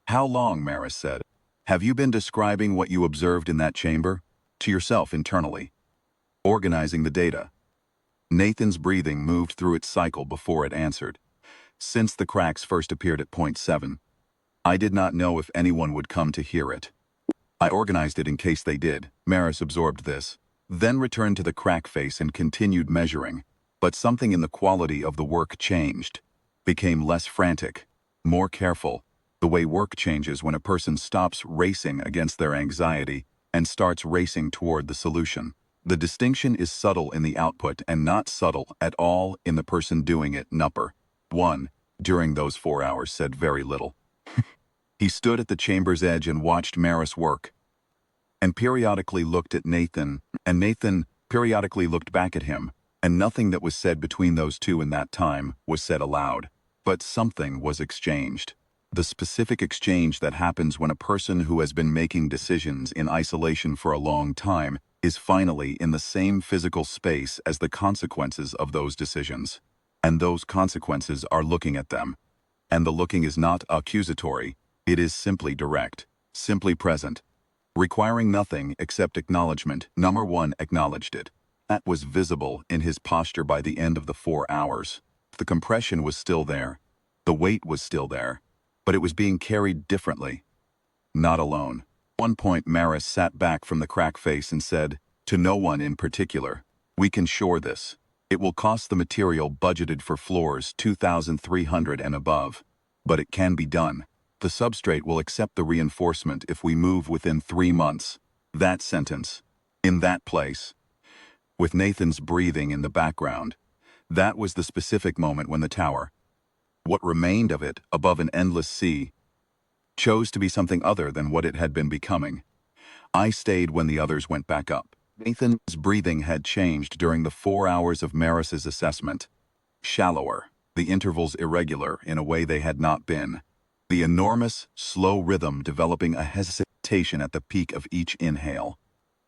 "How long?" Maris said. "Have you been describing what you observed in that chamber? To yourself internally. Organizing the data." Nathan's breathing moved through its cycle before it answered. "Since the cracks first appeared at point 7, I did not know if anyone would come to hear it. I organized it in case they did." Maris absorbed this, then returned to the crack face and continued measuring. But something in the quality of the work changed, became less frantic, more careful, the way work changes when a person stops racing against their anxiety and starts racing toward the solution. The distinction is subtle in the output and not subtle at all in the person doing it. Nupper 1, during those 4 hours, said very little. He stood at the chamber's edge and watched Maris work, and periodically looked at Nathan, and Nathan periodically looked back at him, and nothing that was said between those two in that time was said aloud. But something was exchanged. The specific exchange that happens when a person who has been making decisions in isolation for a long time is finally in the same physical space as the consequences of those decisions. And those consequences are looking at them. And the looking is not accusatory, it is simply direct, simply present, requiring nothing except acknowledgement. Number 1 acknowledged it. That was visible in his posture by the end of the 4 hours. The compression was still there. The weight was still there. But it was being carried differently. Not alone. At one point, Maris sat back from the crack face and said, to no one in particular, "We can shore this. It will cost the material budgeted for floors 2,300 and above. But it can be done. The substrate will accept the reinforcement if we move within 3 months." That sentence, in that place, with Nathan's breathing in the background, that was the specific moment when the tower, what remained of it above an endless sea, chose to be something other than what it had been becoming. I stayed when the others went back up. Nathan's breathing had changed during the 4 hours of Maris's assessment. Shallower, the intervals irregular in a way they had not been. The enormous, slow rhythm developing a hesitation at the peak of each inhale,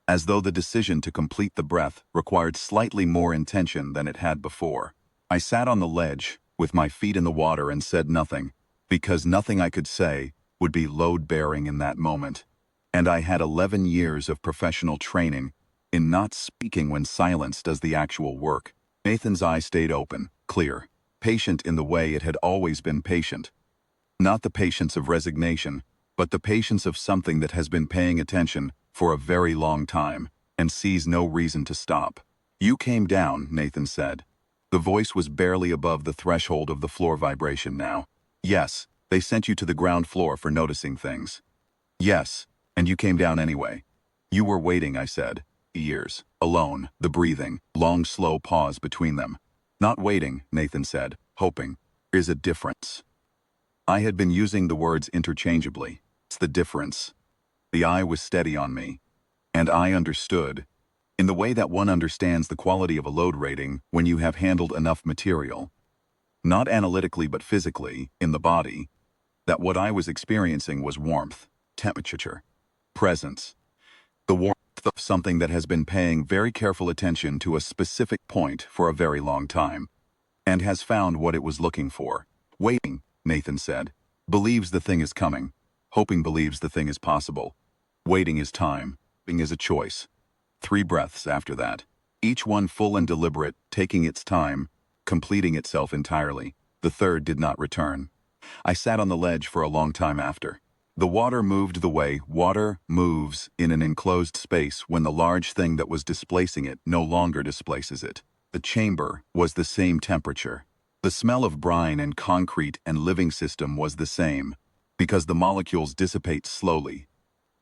as though the decision to complete the breath required slightly more intention than it had before. I sat on the ledge, with my feet in the water, and said nothing, because nothing I could say would be load-bearing in that moment. And I had 11 years of professional training in not speaking when silence does the actual work. Nathan's eye stayed open, clear, patient in the way it had always been patient. Not the patience of resignation, but the patience of something that has been paying attention for a very long time and sees no reason to stop. "You came down," Nathan said. The voice was barely above the threshold of the floor vibration now. "Yes, they sent you to the ground floor for noticing things." "Yes, and you came down anyway." "You were waiting," I said. "Years. Alone, the breathing, long slow pause between them." "Not waiting," Nathan said, "hoping. Is a difference." I had been using the words interchangeably. It's the difference. The eye was steady on me, and I understood, in the way that one understands the quality of a load rating when you have handled enough material, not analytically but physically, in the body, that what I was experiencing was warmth, temperature, presence, the warmth of something that has been paying very careful attention to a specific point for a very long time, and has found what it was looking for. "Waiting," Nathan said, "believes the thing is coming. Hoping believes the thing is possible. Waiting is time. Hoping is a choice." 3 breaths after that, each one full and deliberate, taking its time, completing itself entirely. The third did not return. I sat on the ledge for a long time after. The water moved the way water moves in an enclosed space when the large thing that was displacing it no longer displaces it. The chamber was the same temperature. The smell of brine and concrete and living system was the same, because the molecules dissipate slowly,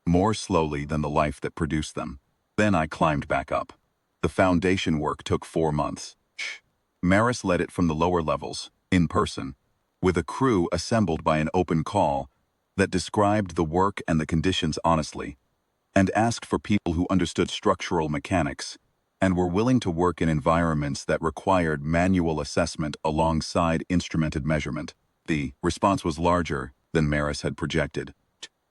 more slowly than the life that produced them. Then I climbed back up. The foundation work took 4 months. Maris led it from the lower levels, in person, with a crew assembled by an open call that described the work and the conditions honestly, and asked for people who understood structural mechanics and were willing to work in environments that required manual assessment alongside instrumented measurement. The response was larger than Maris had projected.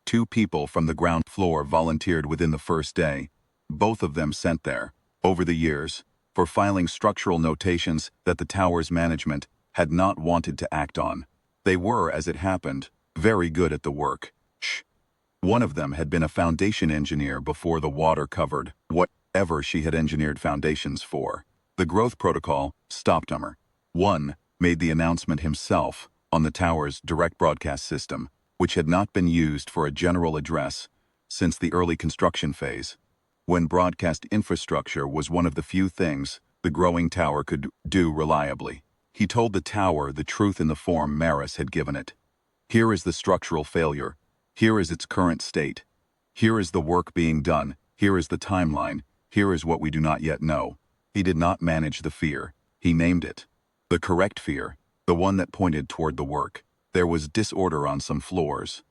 2 people from the ground floor volunteered within the first day, both of them sent there, over the years, for filing structural notations that the tower's management had not wanted to act on. They were, as it happened, very good at the work. One of them had been a foundation engineer before the water covered whatever she had engineered foundations for. The growth protocol stopped her. One made the announcement himself on the tower's direct broadcast system, which had not been used for a general address since the early construction phase, when broadcast infrastructure was one of the few things the growing tower could do reliably. He told the tower the truth in the form Maris had given it. Here is the structural failure. Here is its current state. Here is the work being done. Here is the timeline. Here is what we do not yet know. He did not manage the fear. He named it. The correct fear, the one that pointed toward the work. There was disorder on some floors.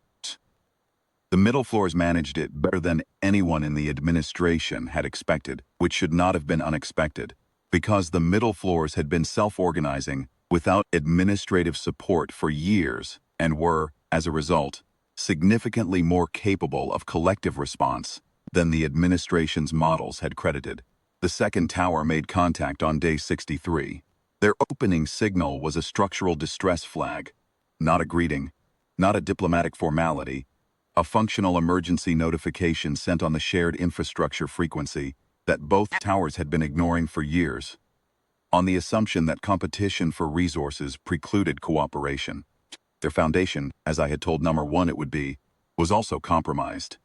The middle floors managed it better than anyone in the administration had expected, which should not have been unexpected, because the middle floors had been self-organizing without administrative support for years and were, as a result, significantly more capable of collective response than the administration's models had credited. The second tower made contact on day 63. Their opening signal was a structural distress flag, not a greeting, not a diplomatic formality, a functional emergency notification sent on the shared infrastructure frequency that both towers had been ignoring for years, on the assumption that competition for resources precluded cooperation. Their foundation, as I had told number 1 it would be, was also compromised.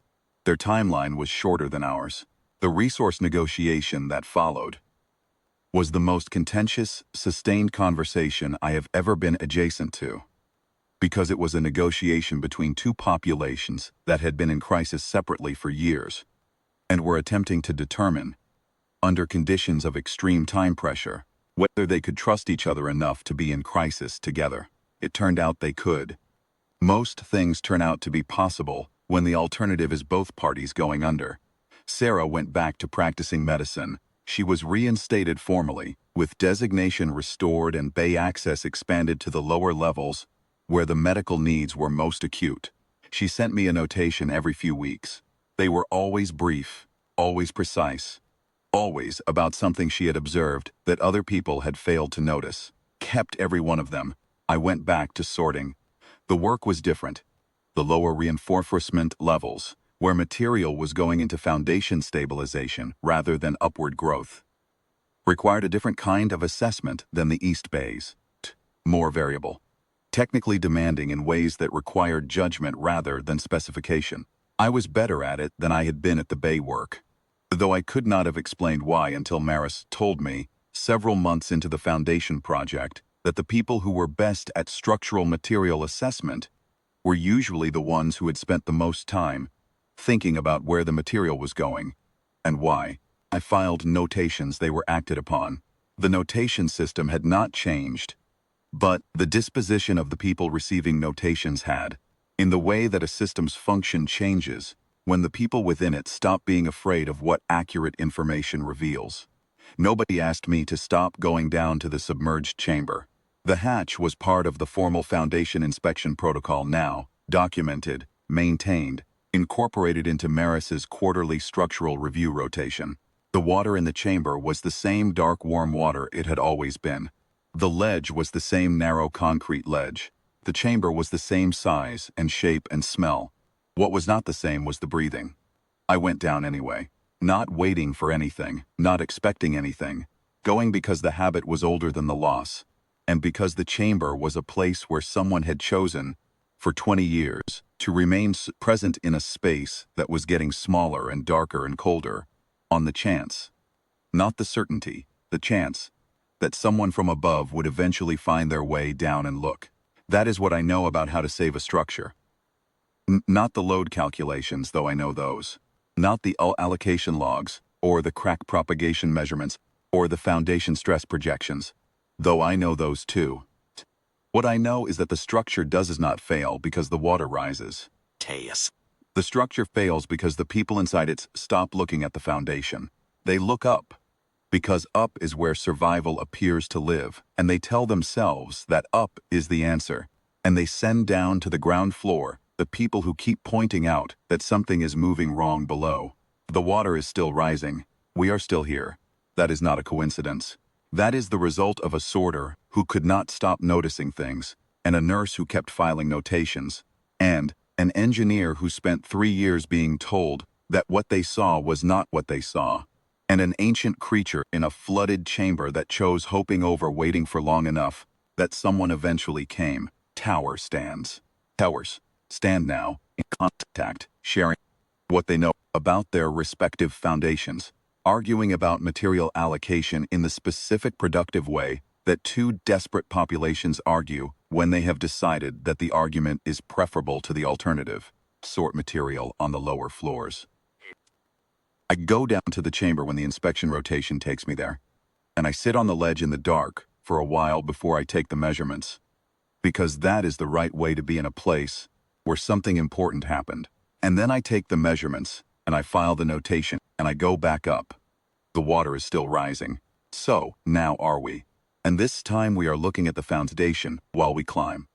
Their timeline was shorter than ours. The resource negotiation that followed was the most contentious, sustained conversation I have ever been adjacent to, because it was a negotiation between 2 populations that had been in crisis separately for years and were attempting to determine, under conditions of extreme time pressure, whether they could trust each other enough to be in crisis together. It turned out they could. Most things turn out to be possible when the alternative is both parties going under. Sarah went back to practicing medicine. She was reinstated formally, with designation restored and bay access expanded to the lower levels, where the medical needs were most acute. She sent me a notation every few weeks. They were always brief, always precise, always about something she had observed that other people had failed to notice. Kept every one of them. I went back to sorting. The work was different. The lower reinforcement levels, where material was going into foundation stabilization rather than upward growth, required a different kind of assessment than the East Bays. More variable. Technically demanding in ways that required judgment rather than specification. I was better at it than I had been at the Bay work, though I could not have explained why until Maris told me, several months into the foundation project, that the people who were best at structural material assessment were usually the ones who had spent the most time thinking about where the material was going and why. I filed notations. They were acted upon. The notation system had not changed, but the disposition of the people receiving notations had, in the way that a system's function changes when the people within it stop being afraid of what accurate information reveals. Nobody asked me to stop going down to the submerged chamber. The hatch was part of the formal foundation inspection protocol now, documented, maintained, incorporated into Maris's quarterly structural review rotation. The water in the chamber was the same dark warm water it had always been. The ledge was the same narrow concrete ledge. The chamber was the same size and shape and smell. What was not the same was the breathing. I went down anyway, not waiting for anything, not expecting anything, going because the habit was older than the loss, and because the chamber was a place where someone had chosen, for 20 years, to remain present in a space that was getting smaller and darker and colder, on the chance, not the certainty, the chance, that someone from above would eventually find their way down and look. That is what I know about how to save a structure. Not the load calculations, though I know those. Not the allocation logs, or the crack propagation measurements, or the foundation stress projections, though I know those too. What I know is that the structure does not fail because the water rises. The structure fails because the people inside it stop looking at the foundation. They look up, because up is where survival appears to live, and they tell themselves that up is the answer, and they send down to the ground floor the people who keep pointing out that something is moving wrong below. The water is still rising. We are still here. That is not a coincidence. That is the result of a sorter who could not stop noticing things, and a nurse who kept filing notations, and an engineer who spent 3 years being told that what they saw was not what they saw, and an ancient creature in a flooded chamber that chose hoping over waiting for long enough that someone eventually came. Tower stands. Towers stand now in contact, sharing what they know about their respective foundations, arguing about material allocation in the specific productive way that two desperate populations argue when they have decided that the argument is preferable to the alternative. Sort material on the lower floors. I go down to the chamber when the inspection rotation takes me there, and I sit on the ledge in the dark for a while before I take the measurements, because that is the right way to be in a place where something important happened. And then I take the measurements, and I file the notation, and I go back up. The water is still rising. So, now are we. And this time we are looking at the foundation while we climb.